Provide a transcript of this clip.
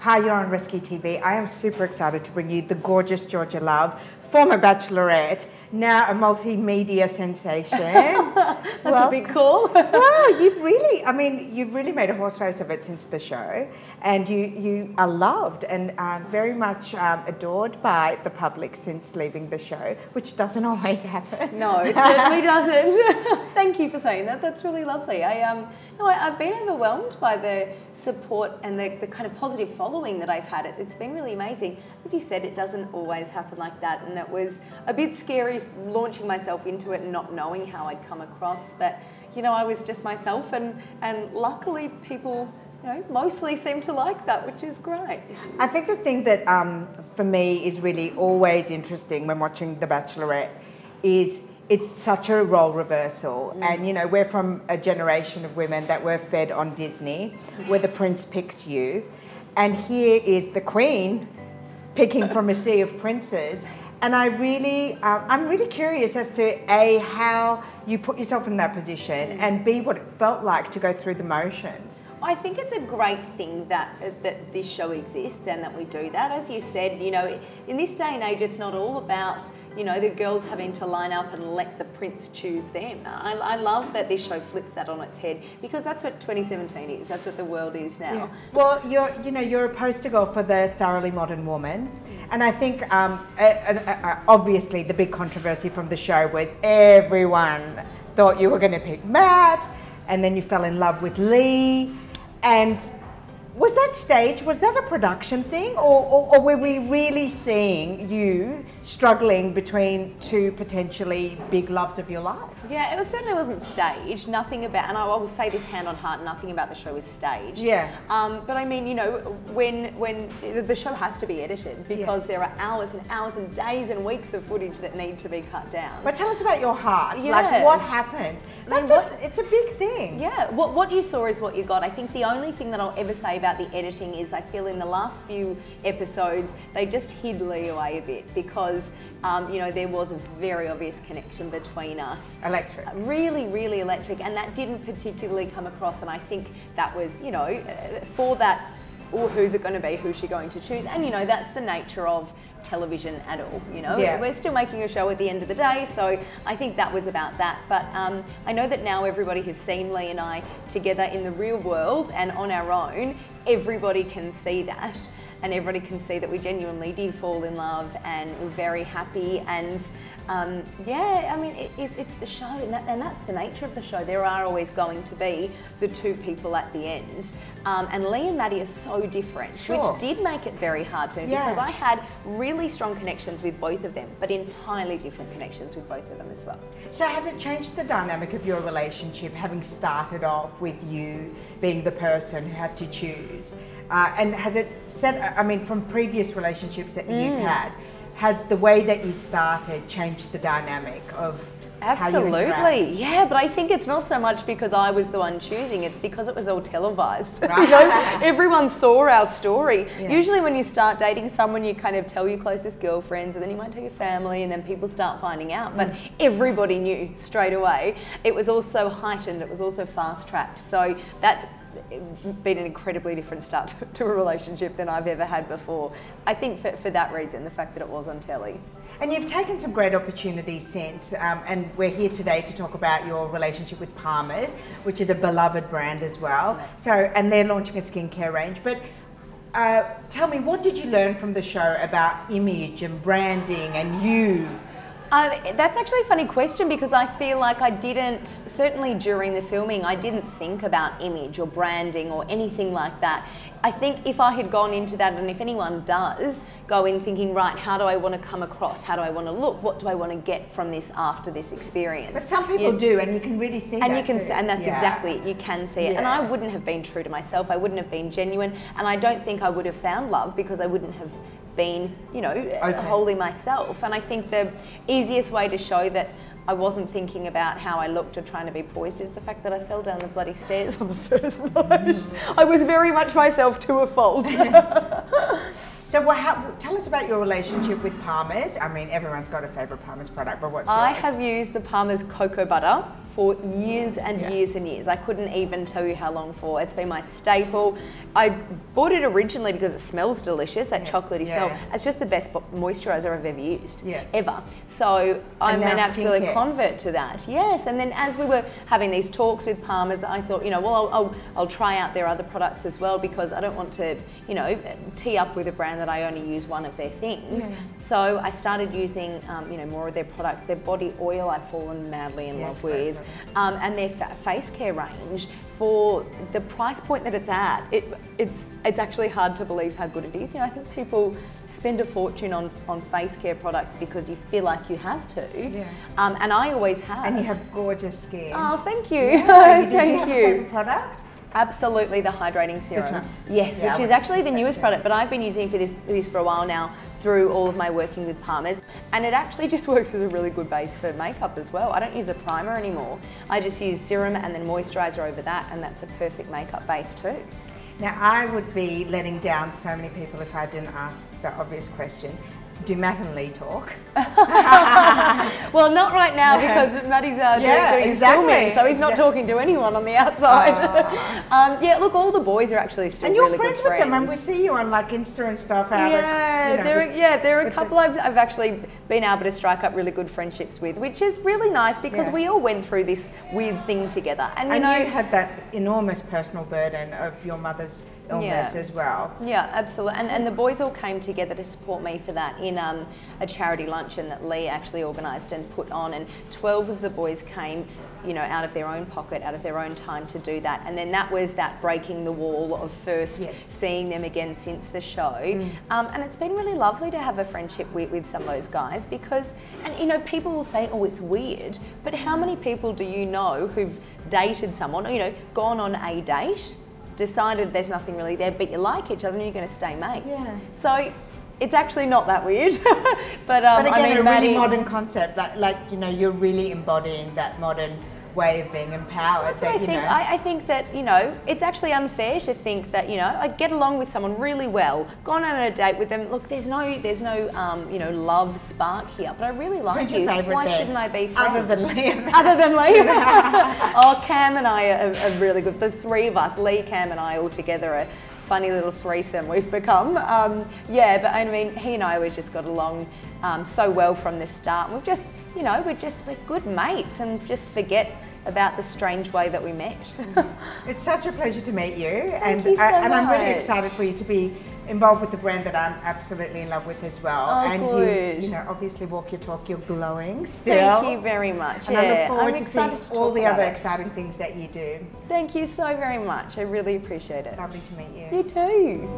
Hi, you're on Rescue TV. I am super excited to bring you the gorgeous Georgia Love, former Bachelorette, now a multimedia sensation. That's a big call. Wow, you've really made a horse race of it since the show, and you are loved and very much adored by the public since leaving the show, which doesn't always happen. No, it certainly doesn't. Thank you for saying that. That's really lovely. I've been overwhelmed by the support and the kind of positive following that I've had. It's been really amazing. As you said, it doesn't always happen like that, and it was a bit scary launching myself into it and not knowing how I'd come across. But I was just myself, and luckily people mostly seem to like that, which is great. I think the thing that for me is really always interesting when watching The Bachelorette is it's such a role reversal. And we're from a generation of women that were fed on Disney where the prince picks you, and here is the queen picking from a sea of princes. And I'm really curious as to A, how you put yourself in that position, and B, what it felt like to go through the motions. I think it's a great thing that this show exists and that we do that. As you said, in this day and age, it's not all about, the girls having to line up and let the prince choose them. I love that this show flips that on its head, because that's what 2017 is. That's what the world is now. Yeah. Well, you're a poster girl for the thoroughly modern woman. And I think, obviously, the big controversy from the show was everyone thought you were going to pick Matt, and then you fell in love with Lee. And was that staged? Was that a production thing? Or were we really seeing you struggling between two potentially big loves of your life? Yeah, certainly wasn't staged. Nothing about, and I will say this hand on heart, nothing about the show is staged. Yeah. But I mean, when the show has to be edited, because there are hours and hours and days and weeks of footage that need to be cut down. But tell us about your heart. Yeah. Like, what happened? It's a big thing. Yeah, what you saw is what you got. I think the only thing that I'll ever say about the editing is I feel in the last few episodes they just hid Lee away a bit, because there was a very obvious connection between us. Electric. Really, really electric, and that didn't particularly come across, and I think that was, for that, who's it going to be, who's she going to choose? And that's the nature of television at all, Yeah. We're still making a show at the end of the day, so I think that was about that. But I know that now everybody has seen Lee and I together in the real world and on our own. Everybody can see that, and everybody can see that we genuinely did fall in love and we're very happy. And it's the show, and that's the nature of the show. There are always going to be the two people at the end, and Lee and Maddie are so different, which did make it very hard for me, because I had really strong connections with both of them, but entirely different connections with both of them as well. So has it changed the dynamic of your relationship, having started off with you being the person who had to choose? And has it from previous relationships that you've had, has the way that you started changed the dynamic of how you interact? Absolutely, yeah, but I think it's not so much because I was the one choosing, it's because it was all televised. Right. Everyone saw our story. Yeah. Usually when you start dating someone, you kind of tell your closest girlfriends, and then you might tell your family, and then people start finding out, but everybody knew straight away. It was also heightened, it was also fast-tracked, so that's been an incredibly different start to a relationship than I've ever had before. I think for that reason, the fact that it was on telly. And you've taken some great opportunities since, and we're here today to talk about your relationship with Palmer's, which is a beloved brand as well. So, and they're launching a skincare range. But tell me, what did you learn from the show about image and branding and you? That's actually a funny question, because I feel like I didn't, certainly during the filming, I didn't think about image or branding or anything like that. I think if I had gone into that, and if anyone does, go in thinking, right, how do I want to come across? How do I want to look? What do I want to get from this after this experience? But some people do, and you can really see and that you can, too. and that's exactly it. You can see it. Yeah. And I wouldn't have been true to myself. I wouldn't have been genuine, and I don't think I would have found love, because I wouldn't have been, wholly myself. And I think the easiest way to show that I wasn't thinking about how I looked or trying to be poised is the fact that I fell down the bloody stairs on the first night. I was very much myself to a fault. So tell us about your relationship with Palmer's. I mean, everyone's got a favourite Palmer's product, but what's yours? I have used the Palmer's cocoa butter for years and years and years. I couldn't even tell you how long for. It's been my staple. I bought it originally because it smells delicious, that chocolatey smell. It's just the best moisturiser I've ever used, ever. So I'm an absolute convert to that. Yes, and then as we were having these talks with Palmer's, I thought, you know, well, I'll try out their other products as well, because I don't want to, you know, tee up with a brand that I only use one of their things. So I started using, you know, more of their products. Their body oil I've fallen madly in love with, and their face care range. For the price point that it's at, it's actually hard to believe how good it is. You know, I think people spend a fortune on face care products because you feel like you have to, and I always have. And you have gorgeous skin. Oh, thank you. Yeah, thank you. Do you have a favourite product? Absolutely, the hydrating serum. Yes, which is actually the newest product, but I've been using this for a while now through all of my working with Palmer's, and it actually just works as a really good base for makeup as well. I don't use a primer anymore. I just use serum and then moisturiser over that, and that's a perfect makeup base too. Now, I would be letting down so many people if I didn't ask the obvious question. Do Matt and Lee talk? Well, not right now because Matty's doing filming, so he's not talking to anyone on the outside. Yeah, look, all the boys are actually still really good friends. And you're friends with them, and we see you on like Insta and stuff. There are a couple I've actually been able to strike up really good friendships with, which is really nice because we all went through this weird thing together. And you know, you had that enormous personal burden of your mother's illness as well. Yeah, absolutely. And the boys all came together to support me for that in a charity luncheon that Lee actually organised and put on, and 12 of the boys came, you know, out of their own pocket, out of their own time to do that. And then that was that breaking the wall of first seeing them again since the show. And it's been really lovely to have a friendship with some of those guys because, and you know, people will say, oh, it's weird, but how many people do you know who've dated someone, or, you know, gone on a date, decided there's nothing really there, but you like each other and you're going to stay mates. So it's actually not that weird. but again, I mean, a really modern concept, like you know, you're really embodying that modern way of being empowered. That's what I think. I think that, you know, it's actually unfair to think that, you know, I get along with someone really well, gone on a date with them. Look, there's no you know, love spark here, but I really like you. Why shouldn't I be friends? Other than Liam. Other than Liam. Oh, Cam and I are really good. The three of us, Lee, Cam and I all together are funny little threesome we've become. Yeah, but I mean, he and I always just got along so well from the start. We've just, you know, we're good mates and just forget about the strange way that we met. It's such a pleasure to meet you. Thank you so much. And I'm really excited for you to be involved with the brand that I'm absolutely in love with as well. Oh, and good. You know, obviously walk your talk, you're glowing still. Thank you very much. And I look forward to seeing all the other exciting things that you do. Thank you so very much. I really appreciate it. Lovely to meet you. You too.